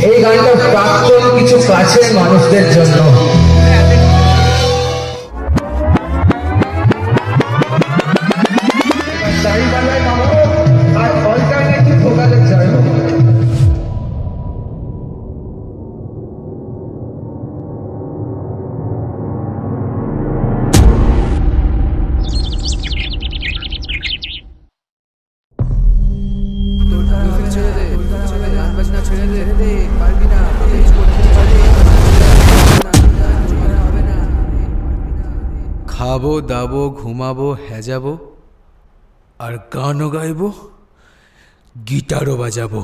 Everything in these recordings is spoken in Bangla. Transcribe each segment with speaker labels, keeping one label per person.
Speaker 1: এই গানটা প্রাক্তন কিছু কাছের মানুষদের জন্য।
Speaker 2: খাবো দাবো ঘুমাবো হেজাবো আর গানও গাইবো গিটারও বাজাবো।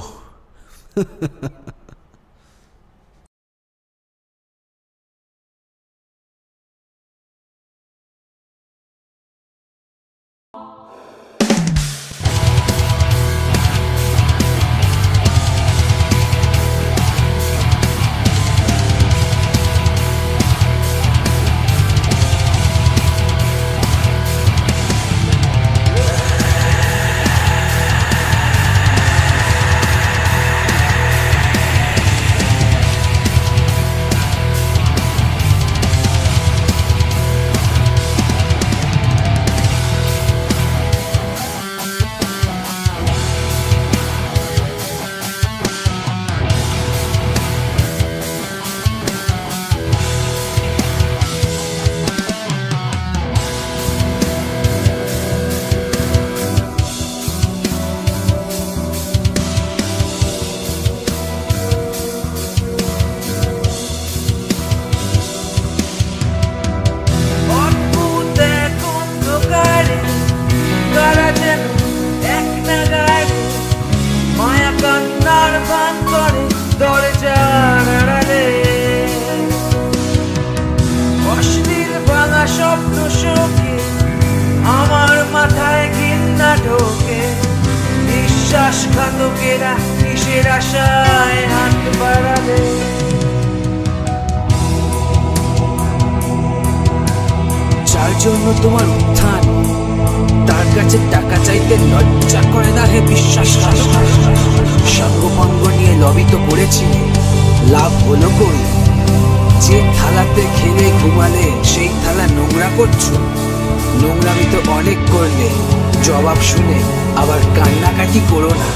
Speaker 2: আমার মাথায় ঘৃণা ঢোকে, বিশ্বাসঘাতকেরা কিসের আশায় হাত বাড়াবে। যার জন্য তোমার উত্থান, তার কাছে টাকা চাইতে লজ্জা করে না হে বিশ্বাসঘাতক। সাঙ্গপাঙ্গ নিয়ে লবি তো করেছি, লাভ হলো কই? যে থালাতে খেলে ঘুমালে সেই থালা নোংরা করছো। নোংরামি তো অনেক করলে, জবাব শুনে আবার কান্নাকাটি করো না।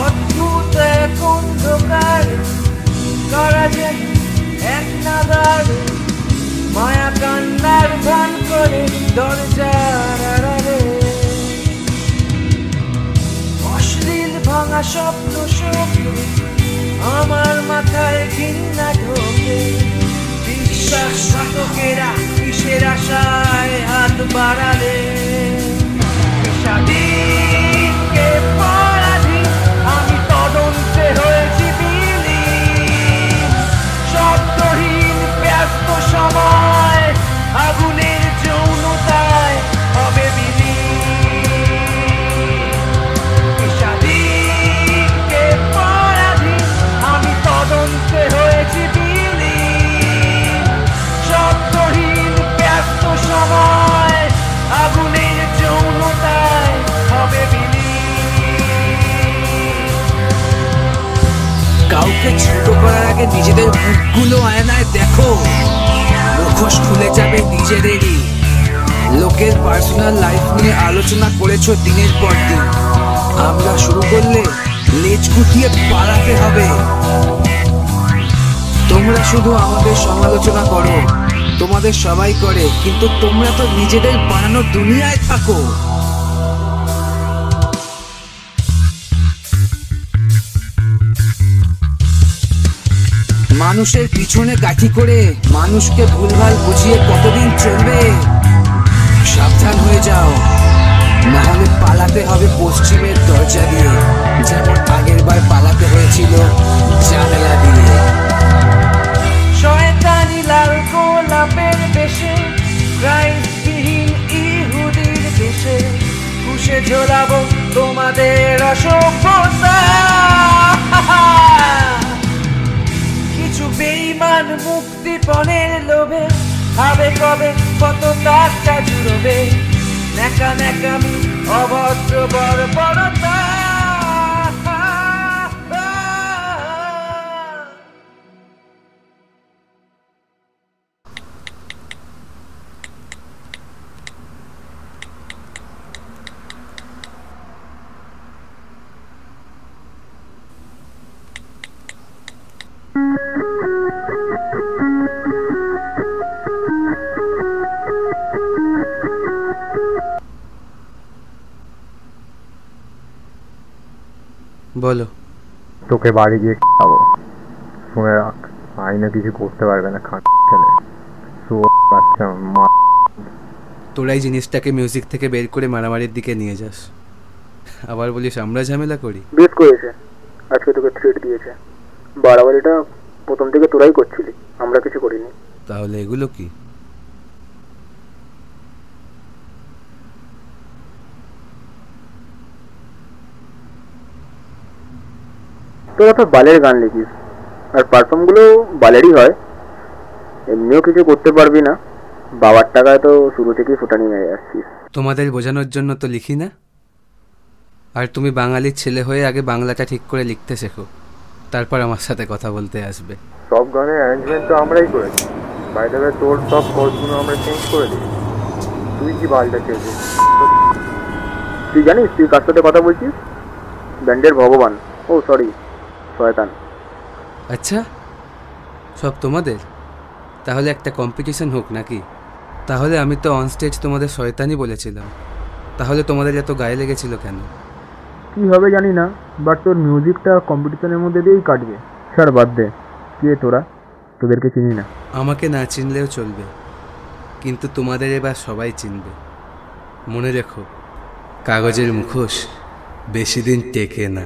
Speaker 2: অদ্ভুত এক অন্ধকার করা যেন এক নাগার, মায়া কান্নার ভান করে দরজার আড়ালে। অশ্লীল ভাঙা স্বপ্ন স্বপ্ন আমার মাথায় ঘৃণা ঢোকে, বিশ্বাসঘাতকেরা কিসের আশায় হাত বাড়ালে। বিষাদীকে পরাধীন আমি তদন্তে হয়েছি বিলীন, শব্দহীন ব্যস্ত সময় আগুনের যৌনতায় হবে বিলীন। বিষাদীকে পরাধীন আমি তদন্তে হয়েছি বিলীন, শব্দহীন ব্যস্ত সময় আগুনের যৌনতায় হবে বিলীন। কাউকে ছোট করার আগে নিজেদের মুখগুলো আয়নায় দেখো, মুখোশ খুলে যাবে নিজেদেরই। লোকের পার্সোনাল লাইফ নিয়ে আলোচনা করেছো দিনের পর দিন, আমরা শুরু করলে লেজ গুটিয়ে পালাতে হবে। তোমরা শুধু আমাদের সমালোচনা করো, তোমাদের সবাই করে, কিন্তু তোমরা তো নিজেদের বানানো দুনিয়ায় থাকো। মানুষের পিছনে কাঠি করে মানুষকে ভুলভাল বুঝিয়ে কতদিন চলবে? সাবধান হয়ে যাও, নাহলে পালাতে হবে পশ্চিমের দরজা দিয়ে, যেমন আগের বার পালাতে হয়েছিল জানালা দিয়ে। শয়তানি লাল গোলাপের বেশে, ক্রাইস্টবিহীন ইহুদির দেশে, কুশে ঝোলাবো তোমাদের অসভ্যতা। কিছু বেঈমান মুক্তিপণের লোভে হবে কবে কত টাকা জুড়বে, ন্যাকা ন্যাকামি অভদ্র বর্বরতা। বলো।
Speaker 3: তোকে বাড়ি গিয়ে খাবো, শুনে রাখ। আইনে কিছু করতে পারবে না, ছেলে বাচ্চা মা।
Speaker 2: তোরাই জিনিসটাকে মিউজিক থেকে বের করে মারামারির দিকে নিয়ে যাস, আবার বলিস আমরা ঝামেলা করি।
Speaker 3: বেশ করেছে, আজকে তোকে থ্রেট দিয়েছে। বাড়াবাড়িটা প্রথম থেকে তোরাই করছিলি, আমরা কিছু করিনি।
Speaker 2: তাহলে এগুলো কি?
Speaker 3: তোরা তো বালের গান লিখিস, আর পারফর্মগুলো বালেরই হয়। এমনিও কিছু করতে পারবি না, বাবার টাকায় তো শুরু থেকেই ফুটানি মেরে আসছিস।
Speaker 2: তোমাদের বোঝানোর জন্য তো লিখি না। আর তুমি বাঙালির ছেলে হয়ে আগে বাংলাটা ঠিক করে লিখতে শেখো, তারপর আমার সাথে কথা বলতে আসবে।
Speaker 3: সব গানের অ্যারেঞ্জমেন্ট তো আমরাই করেছি, বাইরে তোর সব কর্ডগুলো আমরা চেঞ্জ করে দিই। তুই কি বালটা চেয়েছিস? তুই জানিস তুই কার সাথে কথা বলছিস? ব্যান্ডের ভগবান, ও সরি শয়তান।
Speaker 2: আচ্ছা, সব তোমাদের? তাহলে একটা কম্পিটিশন হোক নাকি? তাহলে আমি তো অন স্টেজ তোমাদের শয়তানই বলেছিলাম, তাহলে তোমাদের এত গায়ে লেগেছিল কেন?
Speaker 3: কি হবে জানি না, বাট তোর মিউজিকটা কম্পিটিশনের মধ্যে দিয়েই কাটবে। স্যার বাদ দে, কে তোরা? তোদেরকে চিনি না।
Speaker 2: আমাকে না চিনলেও চলবে, কিন্তু তোমাদের এবার সবাই চিনবে। মনে রেখো, কাগজের মুখোশ বেশি দিন টেকে না।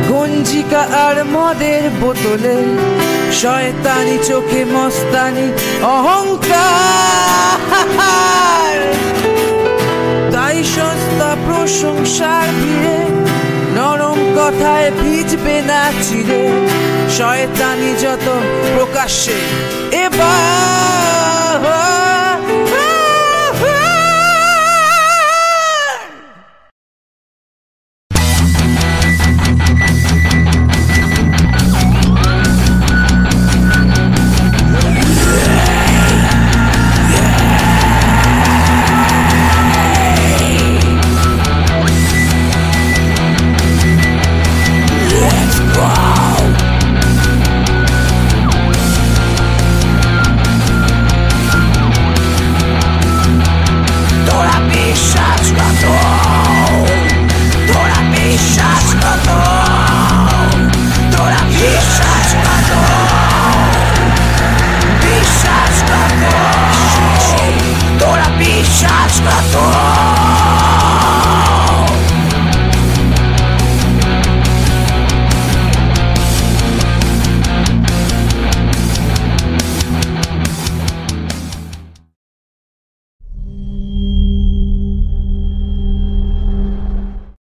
Speaker 2: গঞ্জিকা আর মদের বোতলে শয়তানি চোখে মস্তানি অহংকার, তাই সস্তা প্রশংসার ভিড়ে নরম কথায় ভিজবে না চিরে। শয়তানি যত প্রকাশ্যে এবার বিশ্বাসঘাতক